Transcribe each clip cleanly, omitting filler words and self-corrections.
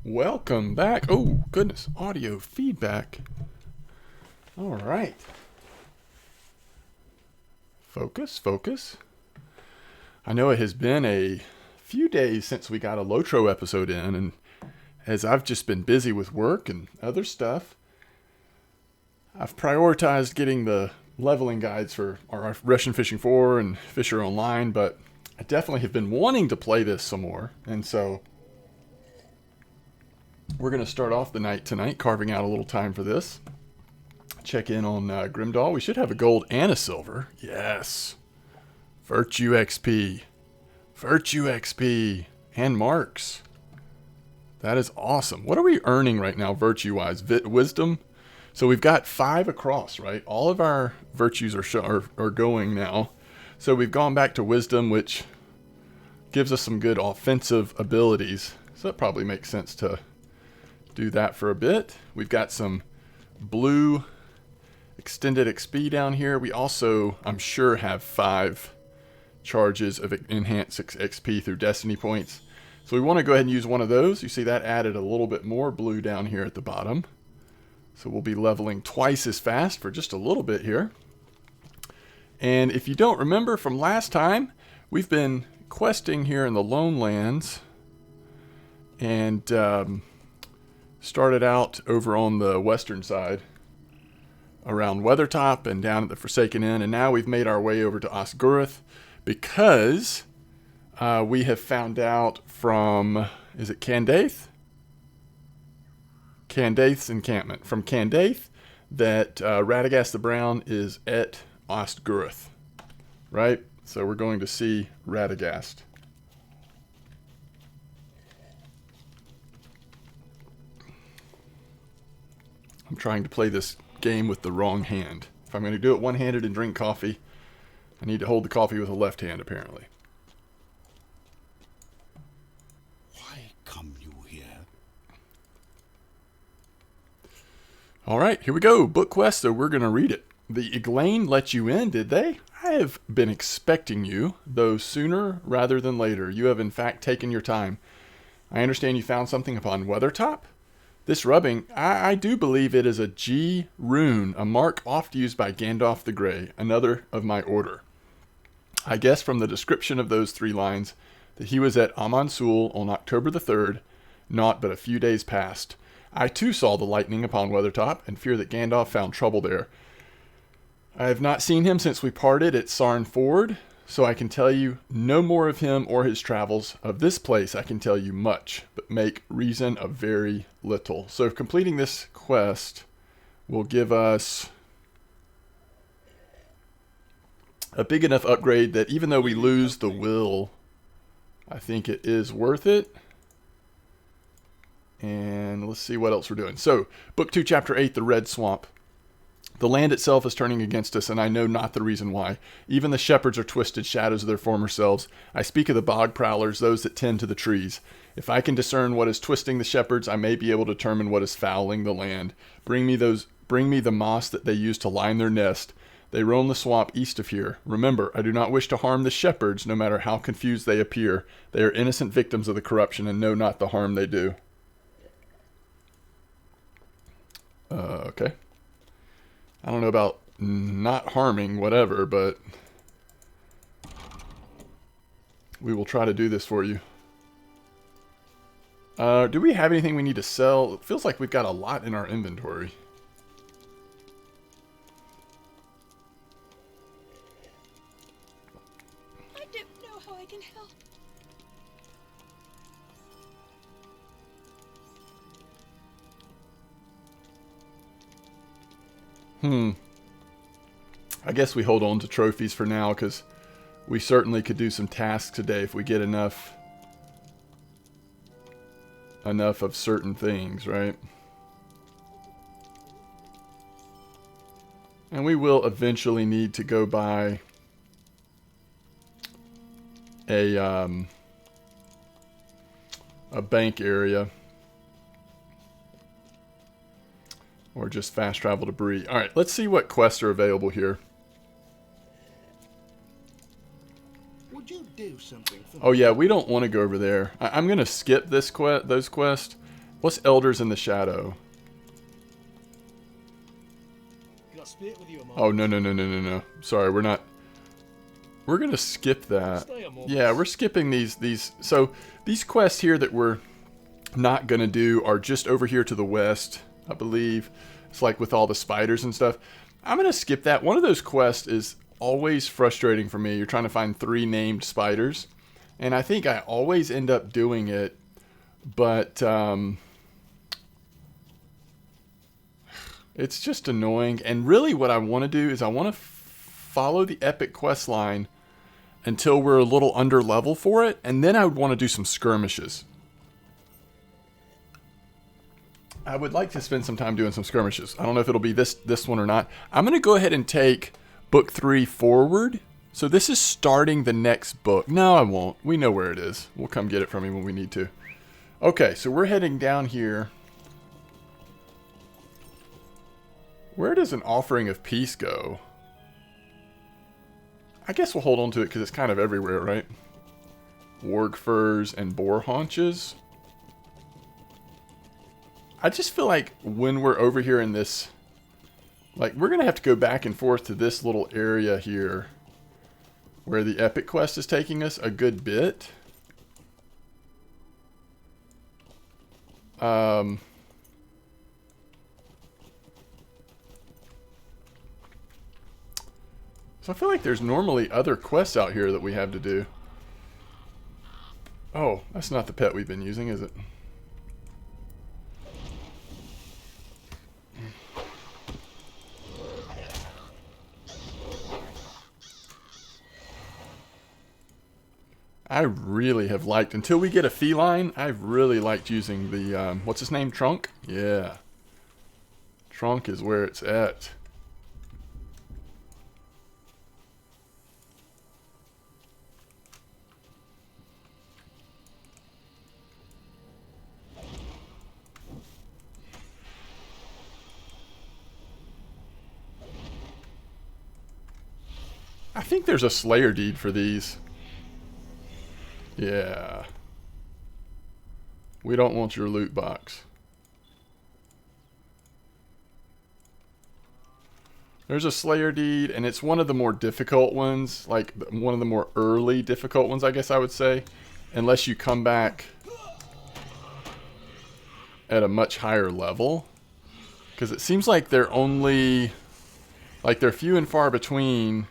Welcome back. Oh, goodness. Audio feedback. All right. Focus, focus. I know it has been a few days since we got a LOTRO episode in, and as I've just been busy with work and other stuff, I've prioritized getting the leveling guides for our Russian Fishing 4 and Fisher Online, but I definitely have been wanting to play this some more, and so we're going to start off the night tonight, carving out a little time for this. Check in on Grimdaw. We should have a gold and a silver. Yes. Virtue XP. Virtue XP. And marks. That is awesome. What are we earning right now, virtue-wise? Wisdom? So we've got 5 across, right? All of our virtues are going now. So we've gone back to wisdom, which gives us some good offensive abilities. So that probably makes sense to do that for a bit. We've got some blue extended XP down here. We also, I'm sure, have 5 charges of enhanced XP through destiny points. So we want to go ahead and use one of those. You see that added a little bit more blue down here at the bottom. So we'll be leveling twice as fast for just a little bit here. And if you don't remember from last time, we've been questing here in the Lone Lands and started out over on the western side around Weathertop and down at the Forsaken Inn, and now we've made our way over to Guruth because we have found out from, is it Candaith? Candaith's encampment. From Candaith that Radagast the Brown is at Guruth, right? So we're going to see Radagast. I'm trying to play this game with the wrong hand. If I'm going to do it one-handed and drink coffee, I need to hold the coffee with the left hand, apparently. Why come you here? All right, here we go. Book quest, so we're going to read it. The Eglain let you in, did they? I have been expecting you, though sooner rather than later. You have in fact taken your time. I understand you found something upon Weathertop? This rubbing, I do believe it is a G rune, a mark oft used by Gandalf the Grey, another of my order. I guess from the description of those 3 lines that he was at Amansul on October the 3rd, not but a few days past. I too saw the lightning upon Weathertop, and fear that Gandalf found trouble there. I have not seen him since we parted at Sarn Ford, so I can tell you no more of him or his travels. Of this place I can tell you much, but make reason of very little. So completing this quest will give us a big enough upgrade that even though we lose the will, I think it is worth it. And let's see what else we're doing. So, Book 2, Chapter 8, The Red Swamp. The land itself is turning against us, and I know not the reason why. Even the shepherds are twisted shadows of their former selves. I speak of the bog prowlers, those that tend to the trees. If I can discern what is twisting the shepherds, I may be able to determine what is fouling the land. Bring me the moss that they use to line their nest. They roam the swamp east of here. Remember, I do not wish to harm the shepherds, no matter how confused they appear. They are innocent victims of the corruption and know not the harm they do. Okay. I don't know about not harming, whatever, but we will try to do this for you. Do we have anything we need to sell? It feels like we've got a lot in our inventory. I don't know how I can help. I guess we hold on to trophies for now, because we certainly could do some tasks today if we get enough of certain things, right? And we will eventually need to go buy a bank area. Or just fast travel to Bree. Alright, let's see what quests are available here. Would do something for me. Oh yeah, we don't want to go over there. I'm going to skip those quests What's Elders in the Shadow? Can I spit with you a moment? Oh, no. Sorry, we're not. We're going to skip that. Stay a moment. Yeah, we're skipping these. So, these quests here that we're not going to do are just over here to the west, I believe. It's like with all the spiders and stuff. I'm going to skip that. One of those quests is always frustrating for me. You're trying to find 3 named spiders. And I think I always end up doing it. But, it's just annoying. And really what I want to do is I want to follow the epic quest line until we're a little under level for it. And then I would want to do some skirmishes. I would like to spend some time doing some skirmishes. I don't know if it'll be this one or not. I'm going to go ahead and take book 3 forward. So this is starting the next book. No, I won't. We know where it is. We'll come get it from him when we need to. Okay, so we're heading down here. Where does an offering of peace go? I guess we'll hold on to it because it's kind of everywhere, right? Warg furs and boar haunches. I just feel like when we're over here in this, like we're going to have to go back and forth to this little area here where the epic quest is taking us a good bit. So I feel like there's normally other quests out here that we have to do. Oh, that's not the pet we've been using, is it? I really have liked, until we get a feline, I've really liked using the, what's his name, Trunk? Yeah. Trunk is where it's at. I think there's a Slayer deed for these. Yeah. We don't want your loot box. There's a Slayer deed, and it's one of the more difficult ones. Like, one of the more early difficult ones, I guess I would say. Unless you come back at a much higher level. Because it seems like they're only... like, they're few and far between...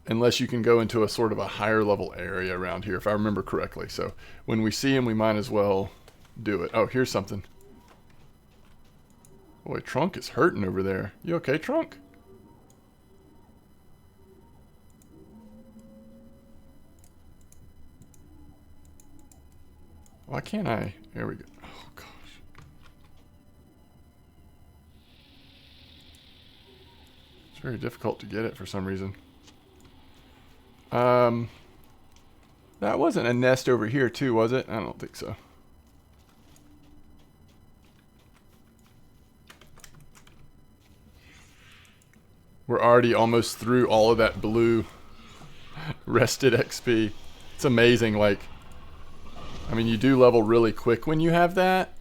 unless you can go into a sort of a higher level area around here, if I remember correctly. So when we see him, we might as well do it. Oh, here's something. Boy, Trunk is hurting over there. You okay, Trunk? Why can't I? There we go. Oh, gosh. It's very difficult to get it for some reason. That wasn't a nest over here too, was it? I don't think so. We're already almost through all of that blue rested XP. It's amazing, like, I mean, you do level really quick when you have that,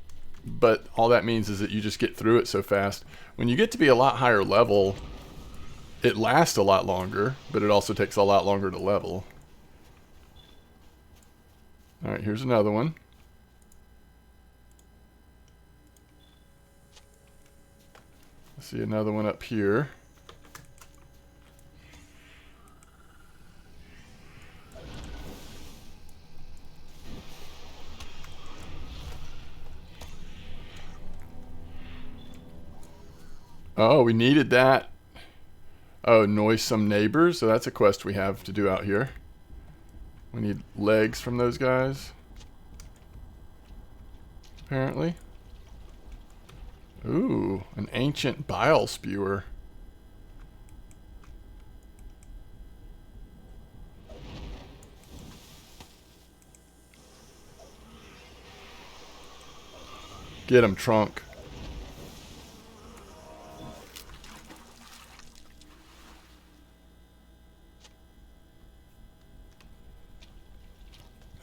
but all that means is that you just get through it so fast. When you get to be a lot higher level, it lasts a lot longer, but it also takes a lot longer to level. Alright, here's another one. I see another one up here. Oh, we needed that. Oh, noisome neighbors. So that's a quest we have to do out here. We need legs from those guys. Apparently. Ooh, an ancient bile spewer. Get him, Trunk.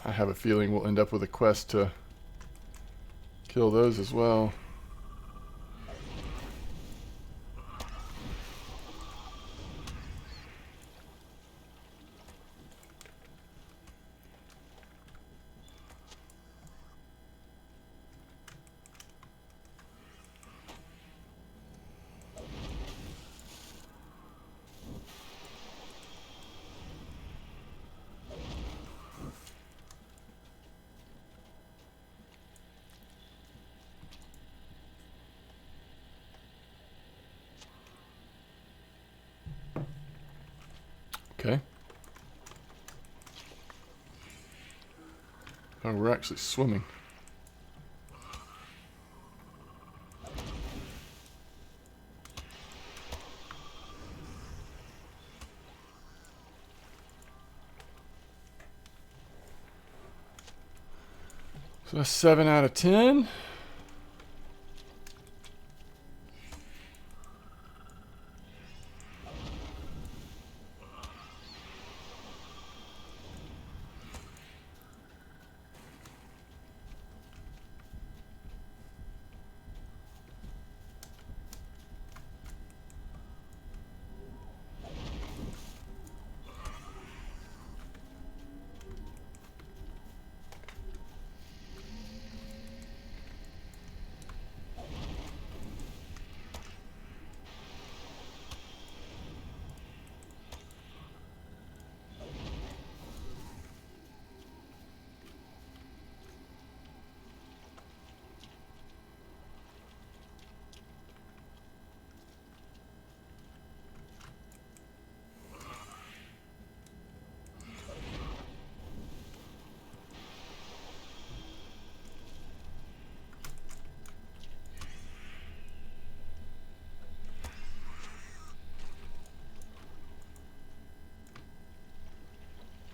I have a feeling we'll end up with a quest to Kill those as well. Okay. Oh, we're actually swimming. So that's 7 out of 10.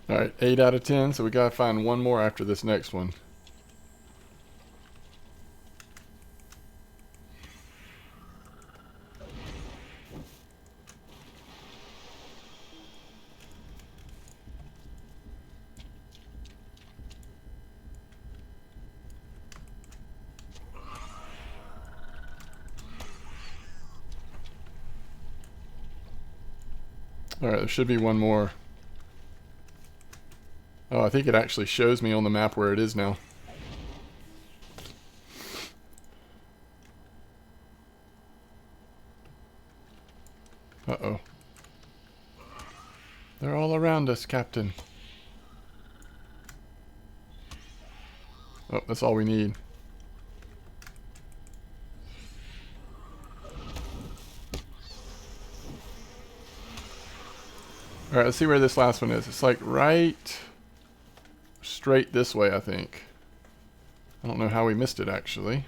Alright, 8 out of 10, so we gotta find one more after this next one. Alright, there should be one more. Oh, I think it actually shows me on the map where it is now. Uh-oh. They're all around us, Captain. Oh, that's all we need. Alright, let's see where this last one is. It's like right straight this way, I think. I don't know how we missed it, actually.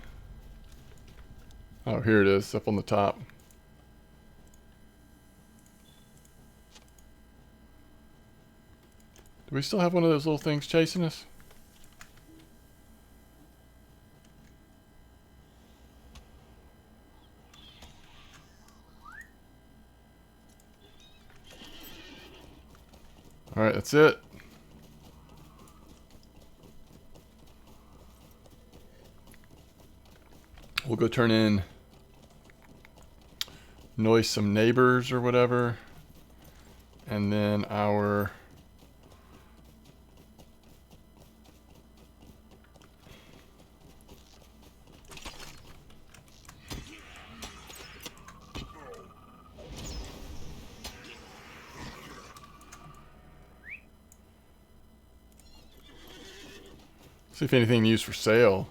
Oh, here it is, up on the top. Do we still have one of those little things chasing us? Alright, that's it. We'll go turn in noisome neighbors or whatever. And then our... See if anything used for sale.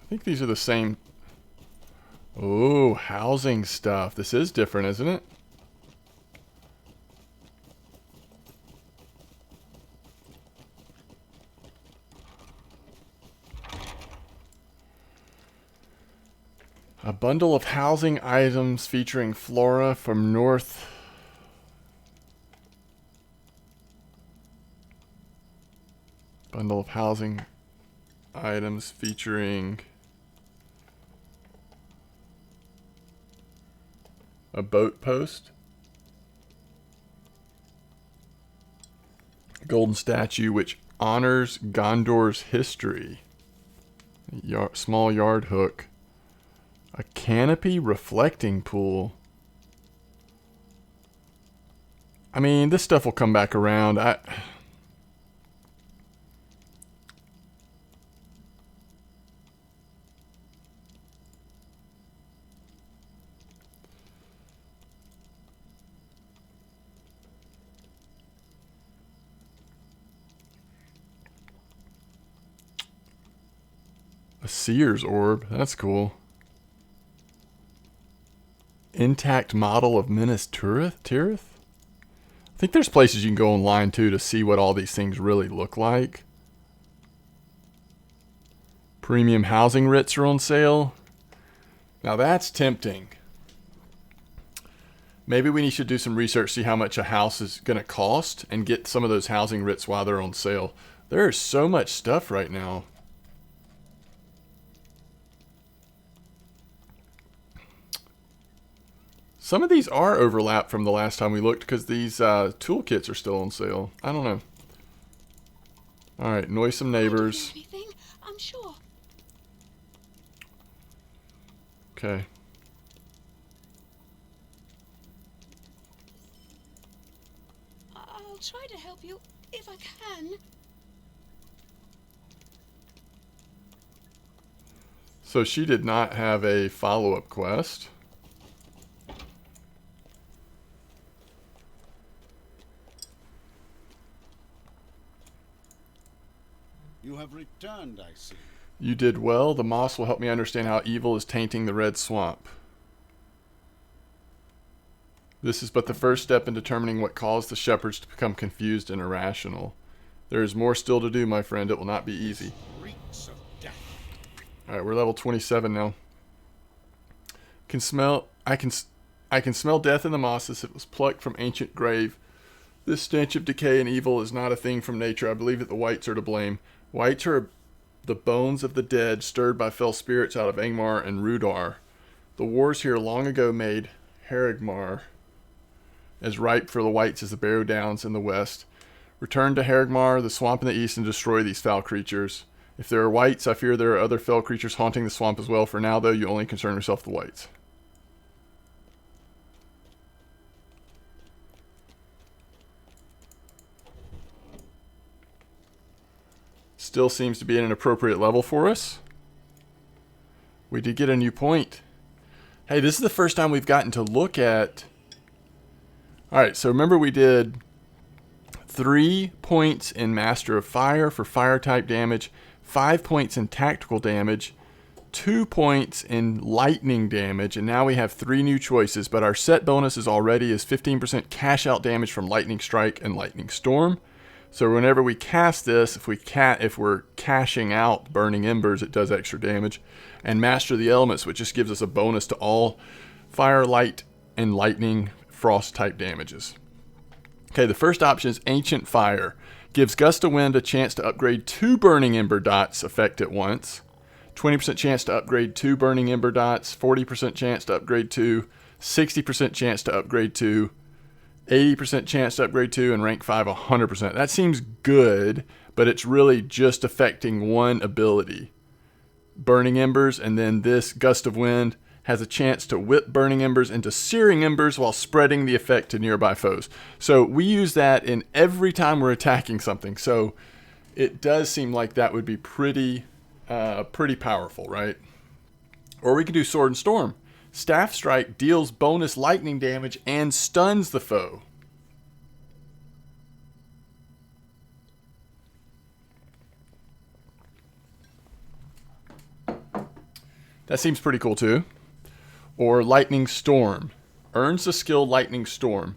I think these are the same. Oh, housing stuff. This is different, isn't it? A bundle of housing items featuring flora from North. Bundle of housing items featuring a boat post. Golden statue which honors Gondor's history. Small yard hook. A canopy reflecting pool. I mean, this stuff will come back around. A Seer's orb. That's cool. Intact model of Minas Tirith? I think there's places you can go online too to see what all these things really look like. Premium housing writs are on sale. Now that's tempting. Maybe we should do some research, see how much a house is going to cost, and get some of those housing writs while they're on sale. There is so much stuff right now. Some of these are overlapped from the last time we looked because these toolkits are still on sale. I don't know. All right, noisome neighbors. Everything, I'm sure. Okay. I'll try to help you if I can. So she did not have a follow-up quest. You have returned, I see. You did well. The moss will help me understand how evil is tainting the red swamp. This is but the first step in determining what caused the shepherds to become confused and irrational. There is more still to do, my friend. It will not be easy. Reeks of death. Alright, we're level 27 now. I can smell death in the moss as it was plucked from ancient grave. This stench of decay and evil is not a thing from nature. I believe that the whites are to blame. Whites are the bones of the dead stirred by fell spirits out of Angmar and Rudar. The wars here long ago made Herigmar as ripe for the whites as the Barrow Downs in the west. Return to Herigmar, the swamp in the east, and destroy these foul creatures. If there are whites, I fear there are other fell creatures haunting the swamp as well. For now, though, you only concern yourself with the whites. Still seems to be at an appropriate level for us. We did get a new point. Hey, this is the first time we've gotten to look at... Alright, so remember we did 3 points in Master of Fire for fire type damage, 5 points in tactical damage, 2 points in lightning damage, and now we have 3 new choices, but our set bonus is already 15% cash out damage from Lightning Strike and Lightning Storm. So whenever we cast this, if we're cashing out Burning Embers, it does extra damage. And Master the Elements, which just gives us a bonus to all fire, light, and lightning frost type damages. Okay, the first option is Ancient Fire. Gives Gust of Wind a chance to upgrade 2 Burning Ember dots effect at once. 20% chance to upgrade 2 Burning Ember dots. 40% chance to upgrade 2. 60% chance to upgrade 2. 80% chance to upgrade 2, and rank 5 100%. That seems good, but it's really just affecting one ability. Burning Embers, and then this Gust of Wind has a chance to whip Burning Embers into Searing Embers while spreading the effect to nearby foes. So we use that in every time we're attacking something. So it does seem like that would be pretty powerful, right? Or we could do Sword and Storm. Staff Strike deals bonus lightning damage and stuns the foe. That seems pretty cool too. Or Lightning Storm. Earns the skill Lightning Storm.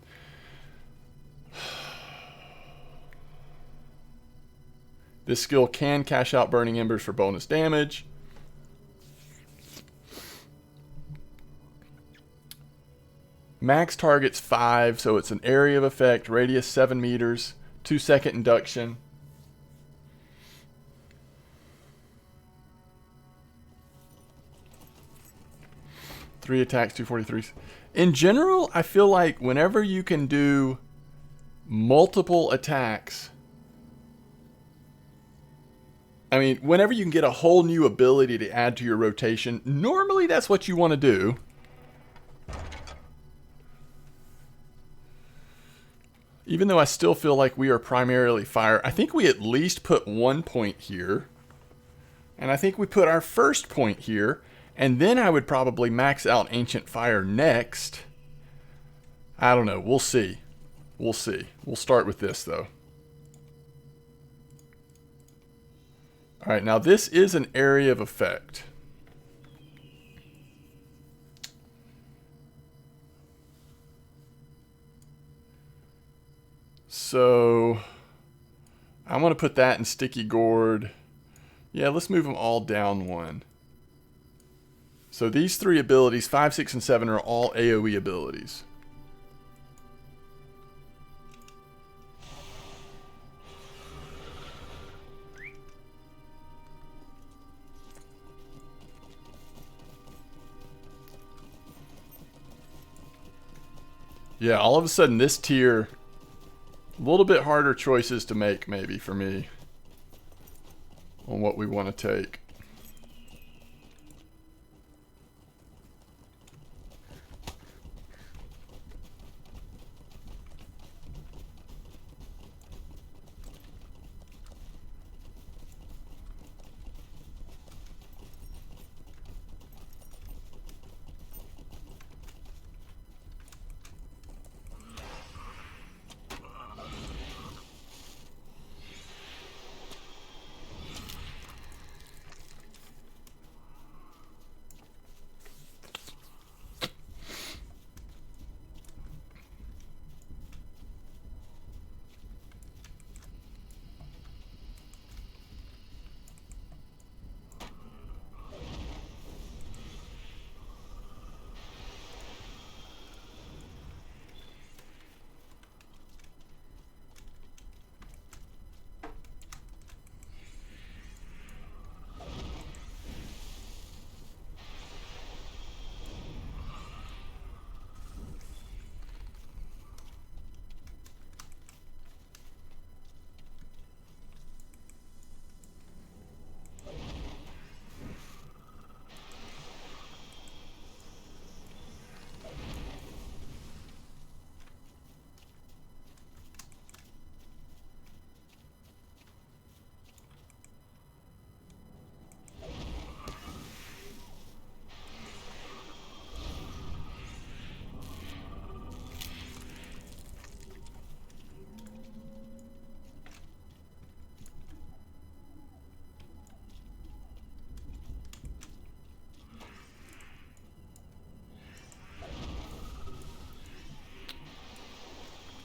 This skill can cash out Burning Embers for bonus damage. Max target's 5, so it's an area of effect, radius 7 meters, 2-second induction. Three attacks, 243s. In general, I feel like whenever you can do multiple attacks I mean, whenever you can get a whole new ability to add to your rotation, normally that's what you want to do. Even though I still feel like we are primarily fire, I think we at least put 1 point here. And I think we put our first point here. And then I would probably max out Ancient Fire next. I don't know. We'll see. We'll see. We'll start with this, though. Alright, now this is an area of effect. So, I want to put that in Sticky Gourd. Yeah, let's move them all down 1. So these 3 abilities, 5, 6, and 7, are all AoE abilities. Yeah, all of a sudden this tier, a little bit harder choices to make maybe for me on what we want to take.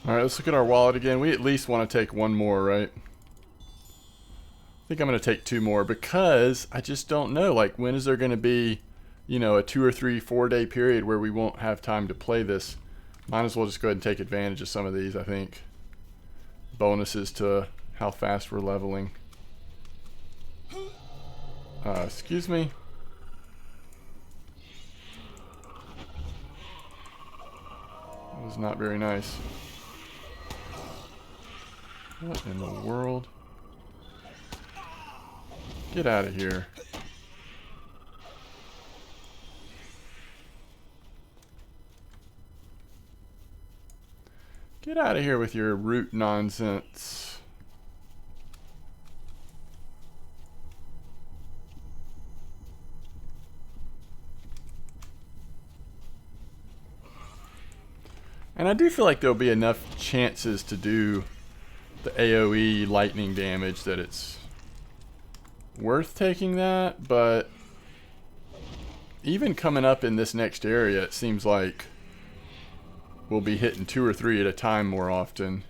Alright, let's look at our wallet again. We at least want to take 1 more, right? I think I'm going to take 2 more because I just don't know. Like, when is there going to be, you know, a 2 or 3, 4 day period where we won't have time to play this? Might as well just go ahead and take advantage of some of these, I think. Bonuses to how fast we're leveling. Excuse me. That was not very nice. What in the world? Get out of here. Get out of here with your root nonsense. And I do feel like there'll be enough chances to do the AoE lightning damage that it's worth taking that, but even coming up in this next area, it seems like we'll be hitting 2 or 3 at a time more often.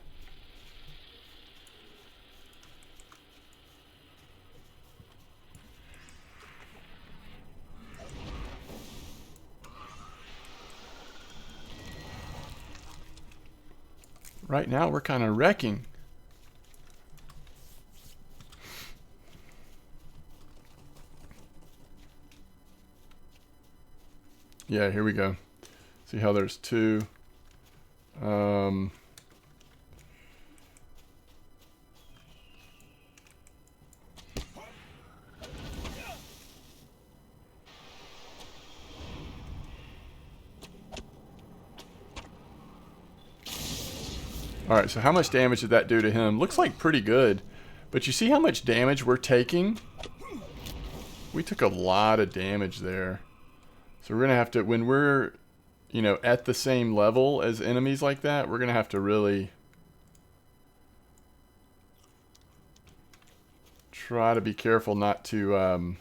Right now, we're kind of wrecking. Yeah, here we go. See how there's 2. Alright, so how much damage did that do to him? Looks like pretty good. But you see how much damage we're taking? We took a lot of damage there. So we're going to have to, when we're, you know, at the same level as enemies like that, we're going to have to really try to be careful not to,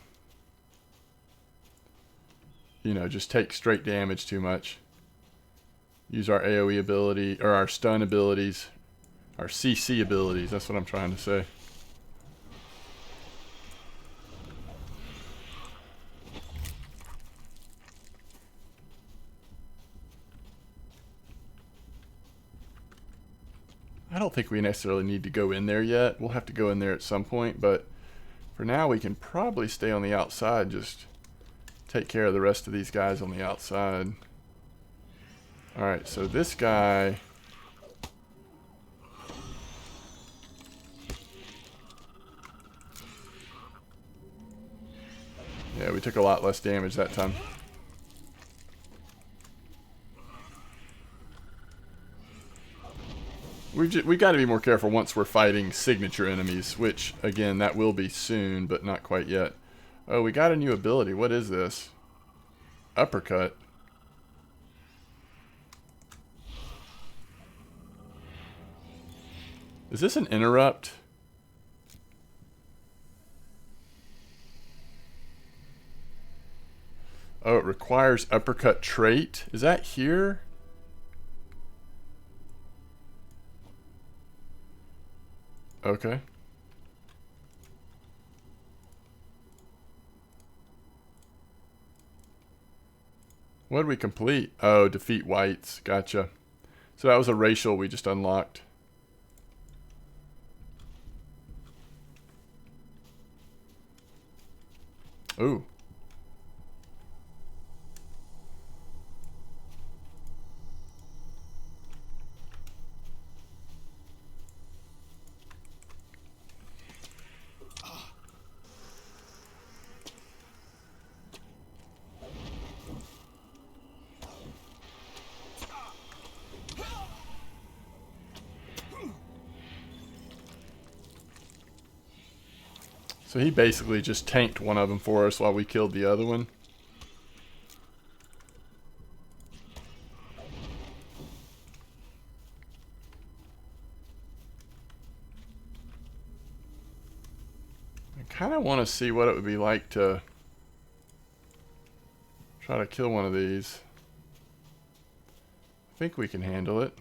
you know, just take straight damage too much. Use our AoE ability, or our stun abilities, our CC abilities, that's what I'm trying to say. I don't think we necessarily need to go in there yet. We'll have to go in there at some point, but for now we can probably stay on the outside, just take care of the rest of these guys on the outside. Alright, so this guy... Yeah, we took a lot less damage that time. We've got to be more careful once we're fighting signature enemies, which, again, that will be soon, but not quite yet. Oh, we got a new ability. What is this? Uppercut. Is this an interrupt? Oh, it requires uppercut trait. Is that here? Okay. What did we complete? Oh, defeat whites. Gotcha. So that was a racial we just unlocked. Ooh. So he basically just tanked one of them for us while we killed the other one. I kind of want to see what it would be like to try to kill one of these. I think we can handle it.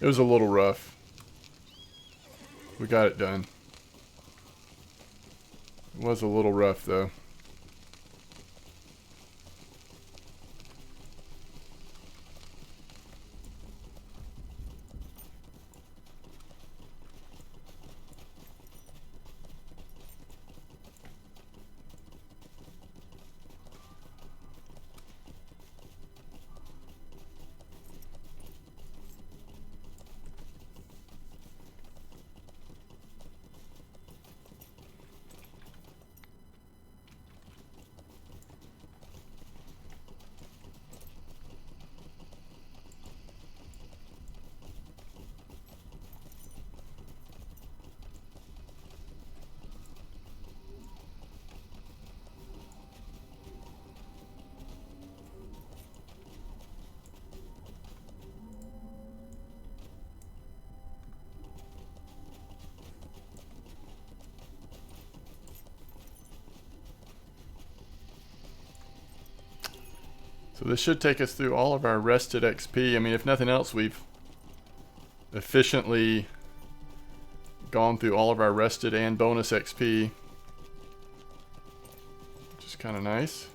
It was a little rough. We got it done. It was a little rough though. So this should take us through all of our rested XP. I mean, if nothing else, we've efficiently gone through all of our rested and bonus XP, which is kind of nice.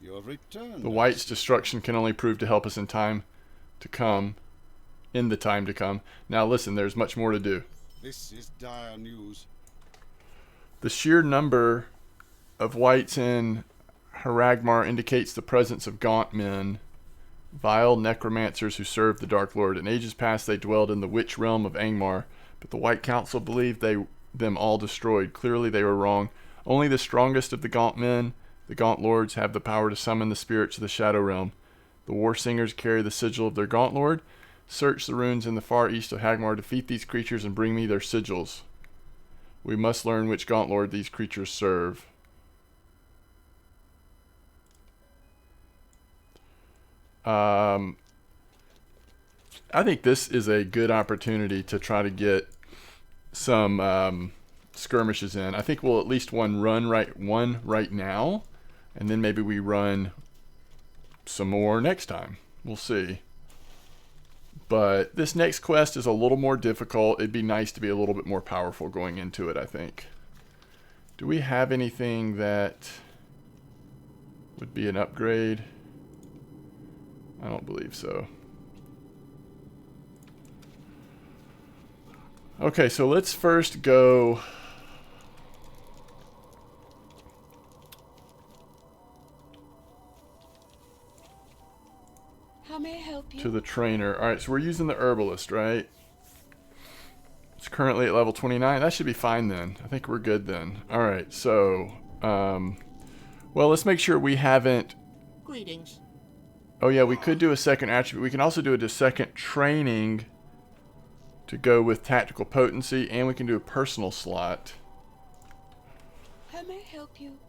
You have returned. The White's destruction can only prove to help us in time to come. In the time to come. Now listen, there's much more to do. This is dire news. The sheer number of Whites in Haragmar indicates the presence of gaunt men, vile necromancers who served the Dark Lord. In ages past they dwelled in the witch realm of Angmar, but the White Council believed them all destroyed. Clearly they were wrong. Only the strongest of the gaunt men, the gaunt lords, have the power to summon the spirits of the Shadow Realm. The war singers carry the sigil of their gaunt lord. Search the ruins in the far east of Hagmar, defeat these creatures, and bring me their sigils. We must learn which gaunt lord these creatures serve. I think this is a good opportunity to try to get some skirmishes in. I think we'll at least run one right now, and then maybe we run some more next time. We'll see. But this next quest is a little more difficult. It'd be nice to be a little bit more powerful going into it, I think. Do we have anything that would be an upgrade? I don't believe so. Okay, so let's first go How may I help you? to the trainer. Alright, so we're using the herbalist, right? It's currently at level 29. That should be fine then. I think we're good then. Alright, so well, let's make sure we haven't... Greetings. Oh yeah, we could do a second attribute. We can also do a second training to go with tactical potency, and we can do a personal slot. How may I help you?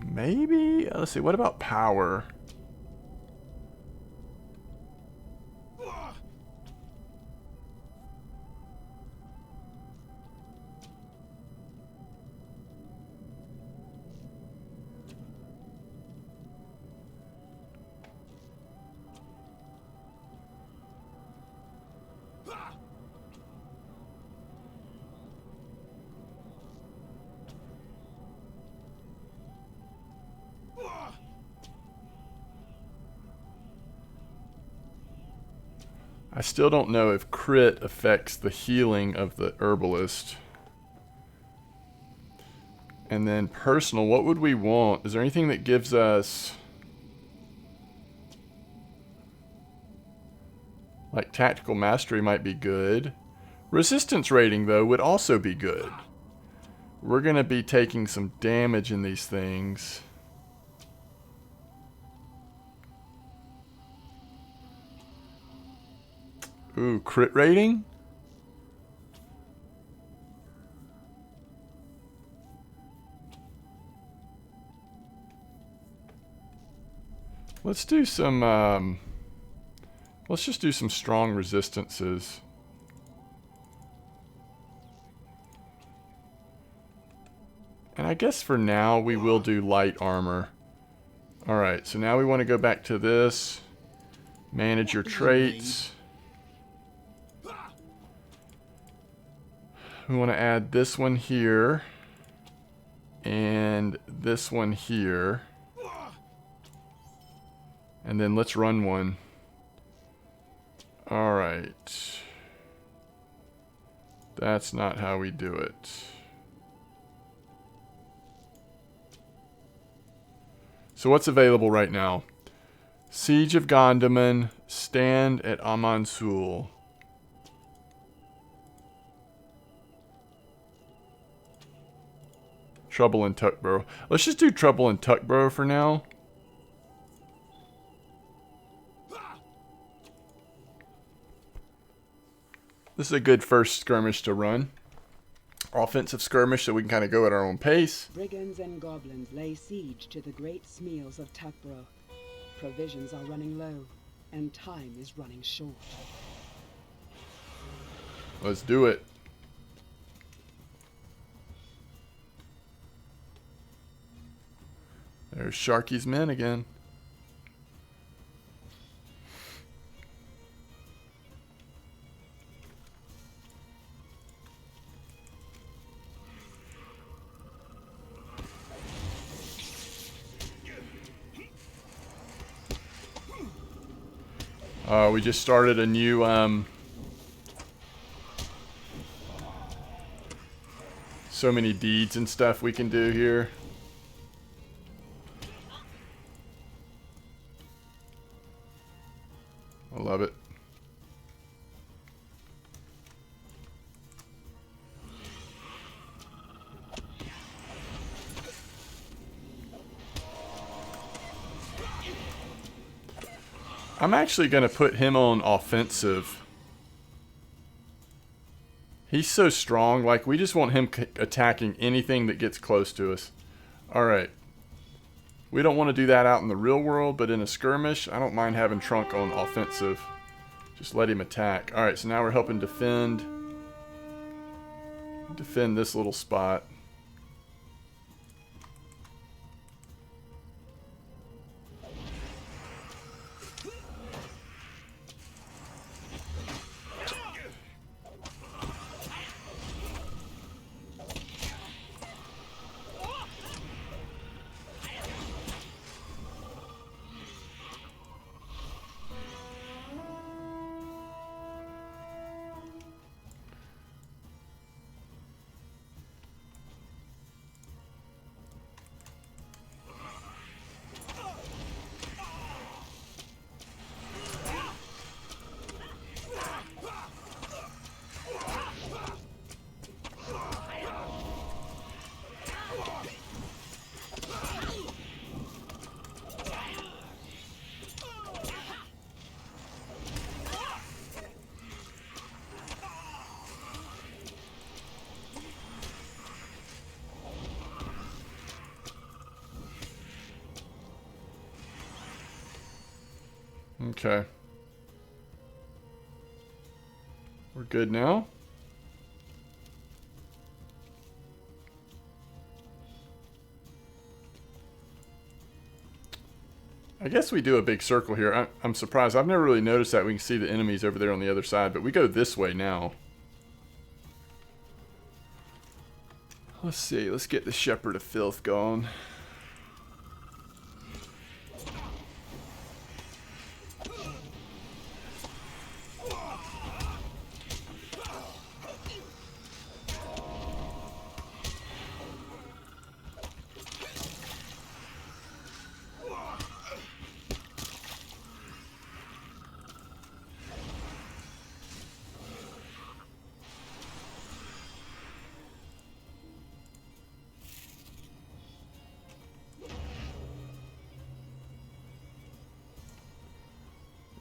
Maybe? Let's see, what about power? I still don't know if crit affects the healing of the herbalist. And then personal, what would we want? Is there anything that gives us... like tactical mastery might be good. Resistance rating, though, would also be good. We're going to be taking some damage in these things. Ooh, crit rating? Let's do some, let's just do some strong resistances. And I guess for now we will do light armor. Alright, so now we want to go back to this. Manage your traits. We want to add this one here. And this one here. And then let's run one. Alright. That's not how we do it. So what's available right now? Siege of Gondaman, Stand at Amansul. Trouble in Tuckborough. Let's just do Trouble in Tuckborough for now. This is a good first skirmish to run. Offensive skirmish so we can kind of go at our own pace. Brigands and goblins lay siege to the great smeals of Tuckborough. Provisions are running low, and time is running short. Let's do it. There's Sharky's men again. We just started a new so many deeds and stuff we can do here. I love it. I'm actually going to put him on offensive. He's so strong. Like, we just want him attacking anything that gets close to us. Alright. We don't want to do that out in the real world, but in a skirmish, I don't mind having Trunk on offensive. Just let him attack. Alright, so now we're helping defend this little spot. Okay. We're good now. I guess we do a big circle here. I'm surprised. I've never really noticed that. We can see the enemies over there on the other side, but we go this way now. Let's see. Let's get the Shepherd of Filth going.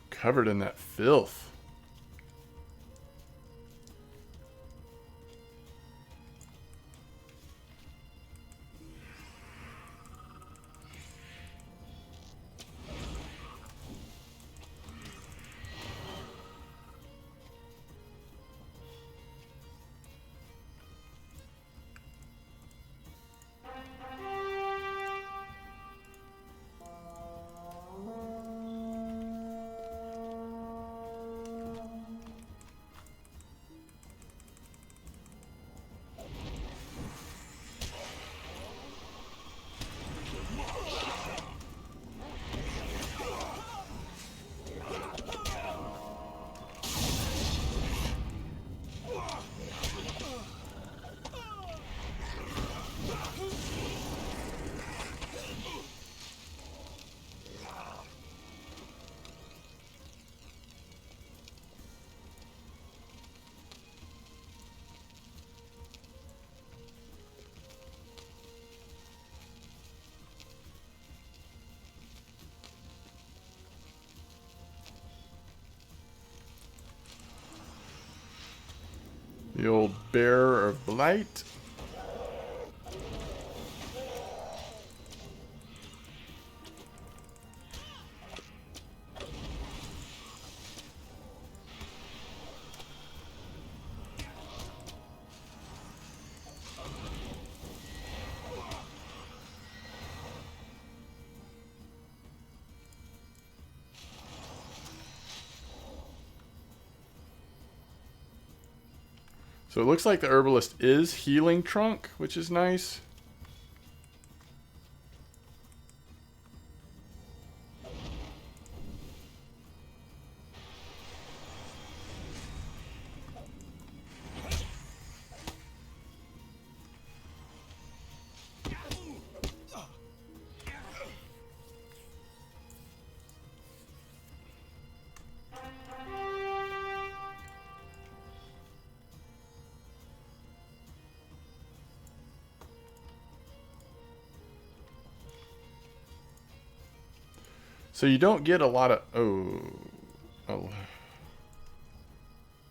Covered in that filth. The old Bearer of Blight. So it looks like the herbalist is healing Trunk, which is nice. So you don't get a lot of... Oh.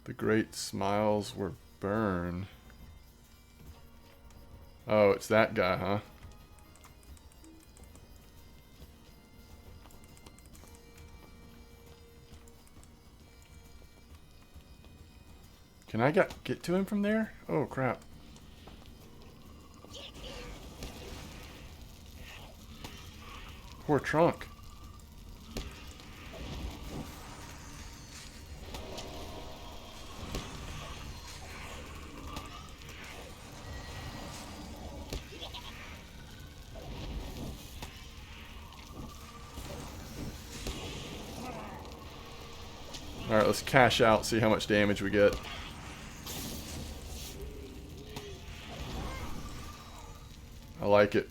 The great smiles were burned. Oh, it's that guy, huh? Can I get to him from there? Oh, crap. Poor Trunk. Alright, let's cash out, see how much damage we get. I like it.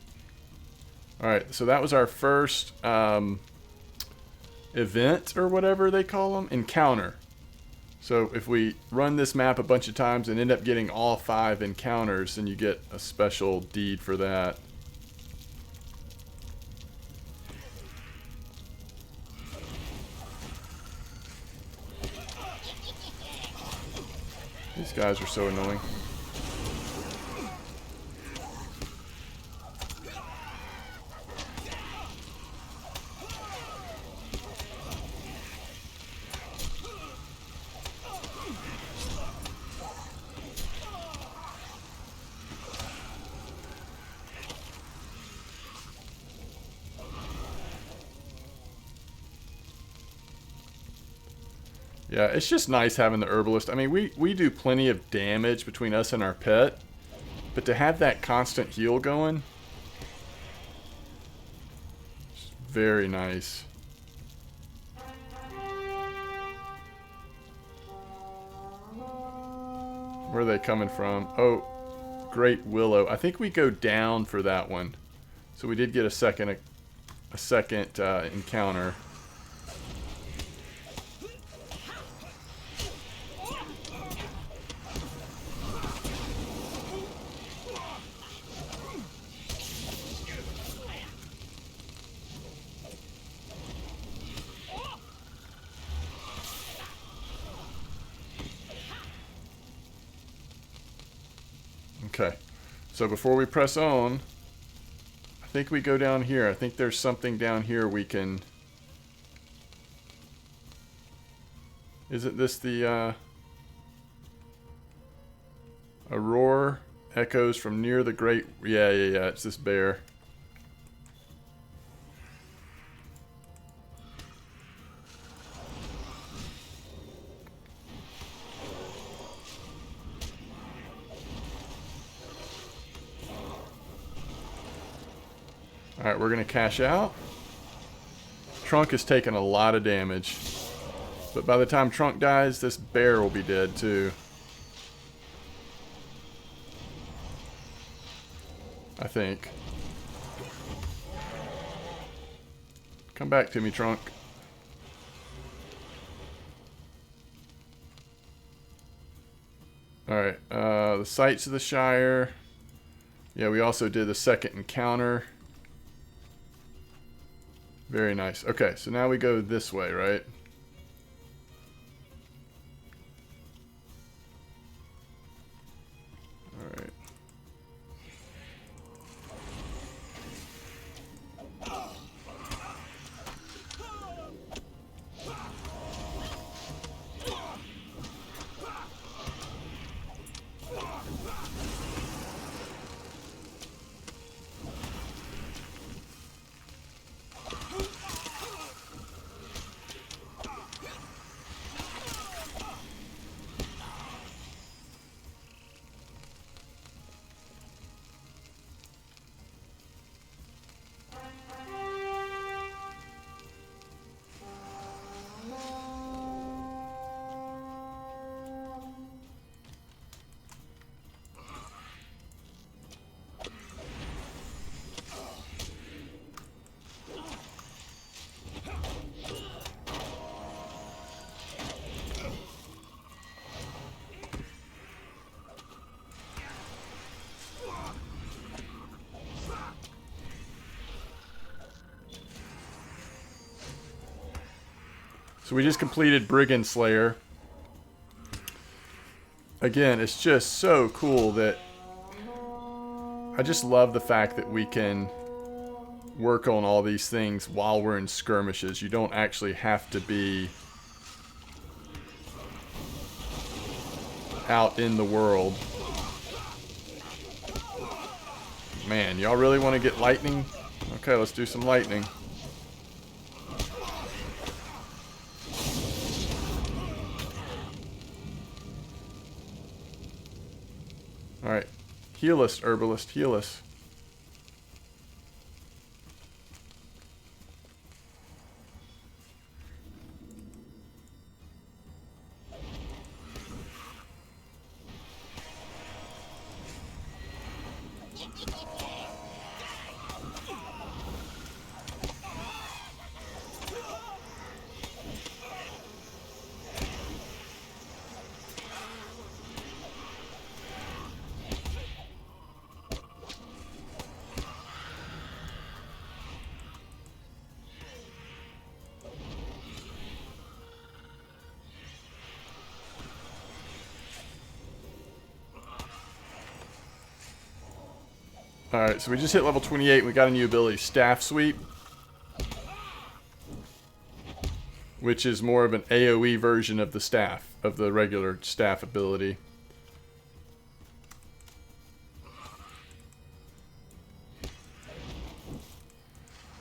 Alright, so that was our first event, or whatever they call them, encounter. So if we run this map a bunch of times and end up getting all 5 encounters, then you get a special deed for that. These guys are so annoying. Yeah, it's just nice having the herbalist. I mean, we do plenty of damage between us and our pet, but to have that constant heal going, it's very nice. Where are they coming from? Oh, Great Willow. I think we go down for that one. So we did get a second encounter. Okay, so before we press on, I think we go down here. I think there's something down here we can... Isn't this the, a roar echoes from near the great... Yeah, it's this bear. Alright, we're going to cash out. Trunk has taken a lot of damage. But by the time Trunk dies, this bear will be dead too. I think. Come back to me, Trunk. Alright, the Sights of the Shire. Yeah, we also did the second encounter. Very nice. Okay, so now we go this way, right? Alright. So we just completed Brigand Slayer. Again, it's just so cool that I just love the fact that we can work on all these things while we're in skirmishes. You don't actually have to be out in the world. Man, y'all really want to get lightning? Okay, let's do some lightning. Alright. Heal us, herbalist. Heal us. Alright, so we just hit level 28 and we got a new ability, Staff Sweep. Which is more of an AoE version of the staff, of the regular staff ability.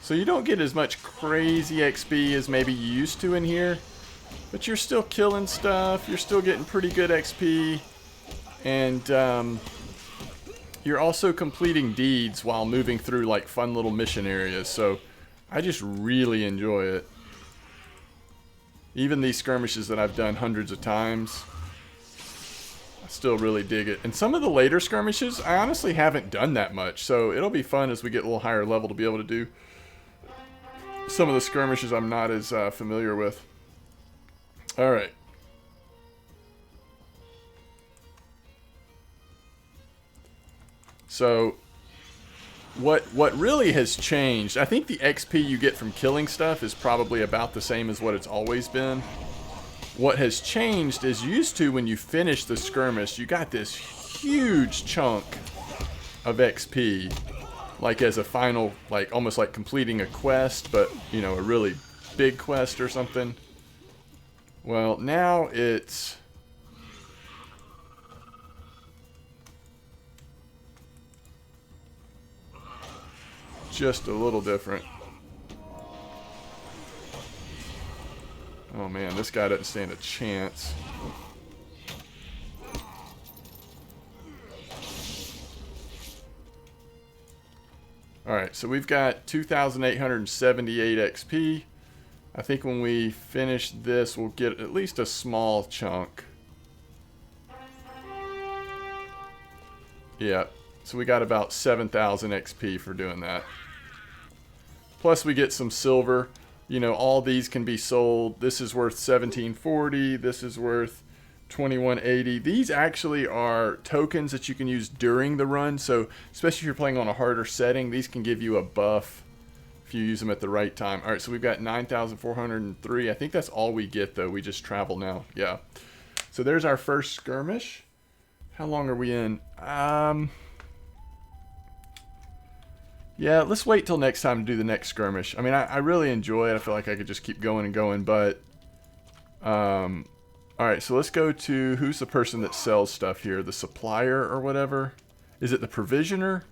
So you don't get as much crazy XP as maybe you used to in here. But you're still killing stuff, you're still getting pretty good XP. And, you're also completing deeds while moving through like fun little mission areas, so I just really enjoy it. Even these skirmishes that I've done hundreds of times, I still really dig it. And some of the later skirmishes, I honestly haven't done that much, so it'll be fun as we get a little higher level to be able to do some of the skirmishes I'm not as familiar with. Alright. So, what really has changed, I think the XP you get from killing stuff is probably about the same as what it's always been. What has changed is used to when you finish the skirmish, you got this huge chunk of XP. Like as a final, like almost like completing a quest, but, you know, a really big quest or something. Well, now it's... just a little different. Oh man, this guy doesn't stand a chance. Alright, so we've got 2,878 XP. I think when we finish this, we'll get at least a small chunk. Yeah, so we got about 7,000 XP for doing that. Plus we get some silver. You know, all these can be sold. This is worth 1740. This is worth 2180. These actually are tokens that you can use during the run. So, especially if you're playing on a harder setting, these can give you a buff if you use them at the right time. All right, so we've got 9,403. I think that's all we get, though. We just travel now. Yeah. So there's our first skirmish. How long are we in? Yeah, let's wait till next time to do the next skirmish. I mean, I really enjoy it. I feel like I could just keep going and going, but... Alright, so let's go to... Who's the person that sells stuff here? The supplier or whatever? Is it the provisioner?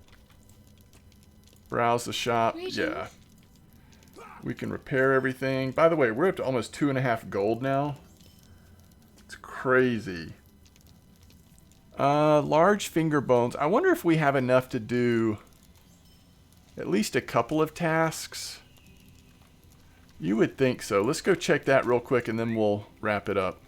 Browse the shop. Yeah. We can repair everything. By the way, we're up to almost 2.5 gold now. It's crazy. Large finger bones. I wonder if we have enough to do... at least a couple of tasks. You would think so. Let's go check that real quick and then we'll wrap it up.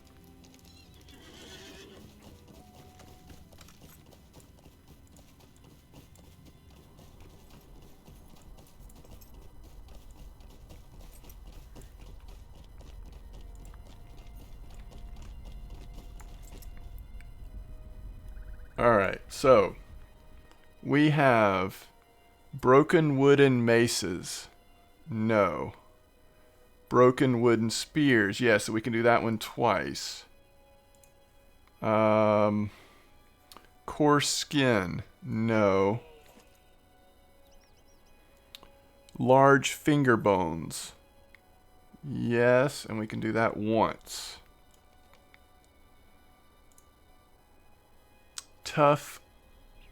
Alright, so we have broken wooden maces. No. Broken wooden spears. Yeah, so we can do that one twice. Coarse skin. No. Large finger bones. Yes, and we can do that once. Tough.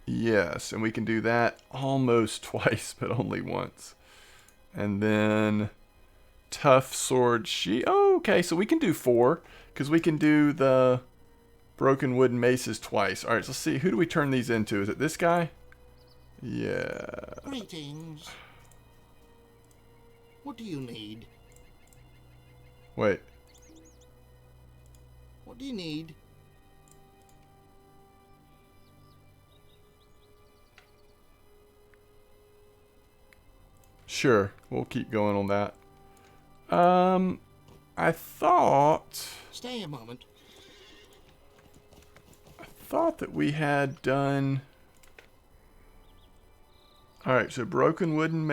Yes, and we can do that almost twice, but only once. And then tough sword sheath. Oh, okay, so we can do 4, because we can do the broken wooden maces twice. All right, so let's see. Who do we turn these into? Is it this guy? Yeah. Greetings. What do you need? Wait. What do you need? Sure, we'll keep going on that. I thought Stay a moment. that we had done. All right, so broken wooden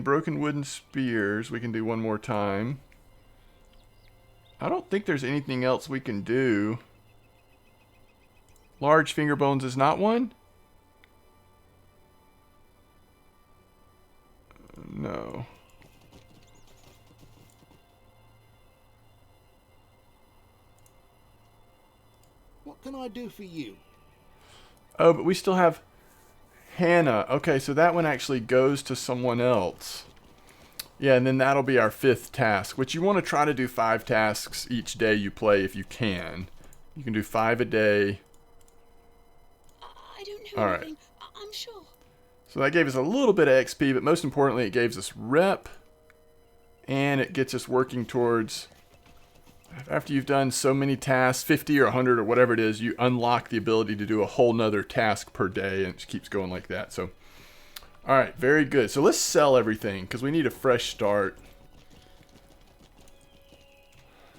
broken wooden spears. We can do one more time. I don't think there's anything else we can do. Large finger bones is not one? No. What can I do for you? Oh, but we still have Hannah. Okay, so that one actually goes to someone else. Yeah, and then that'll be our 5th task, which you want to try to do 5 tasks each day you play if you can. You can do 5 a day. I don't know All right. anything. I'm sure. So that gave us a little bit of XP, but most importantly, it gives us rep. And it gets us working towards, after you've done so many tasks, 50 or 100 or whatever it is, you unlock the ability to do a whole nother task per day, and it just keeps going like that. So, all right, very good. So let's sell everything, because we need a fresh start.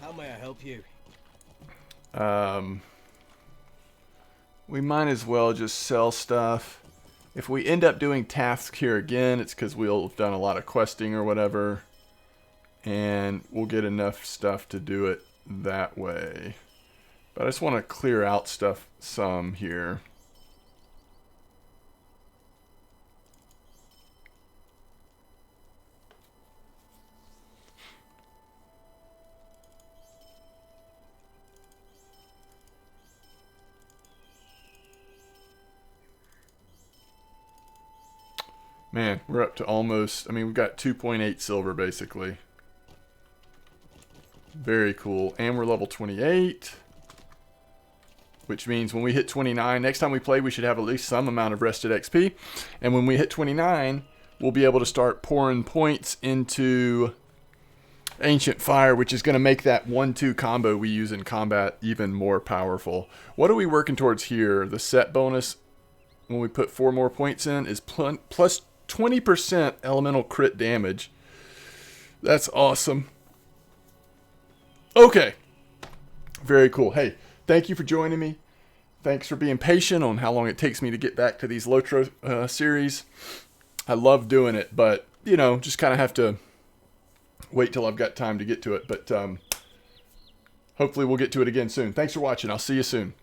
How may I help you? We might as well just sell stuff. If we end up doing tasks here again, it's because we'll have done a lot of questing or whatever. And we'll get enough stuff to do it that way. But I just want to clear out stuff some here. Man, we're up to almost, we've got 2.8 silver basically. Very cool. And we're level 28. Which means when we hit 29, next time we play, we should have at least some amount of rested XP. And when we hit 29, we'll be able to start pouring points into Ancient Fire, which is going to make that 1-2 combo we use in combat even more powerful. What are we working towards here? The set bonus, when we put 4 more points in, is plus 20% elemental crit damage. That's awesome. Okay. Very cool. Hey, thank you for joining me. Thanks for being patient on how long it takes me to get back to these LOTRO series. I love doing it, but, just kind of have to wait till I've got time to get to it. But hopefully we'll get to it again soon. Thanks for watching. I'll see you soon.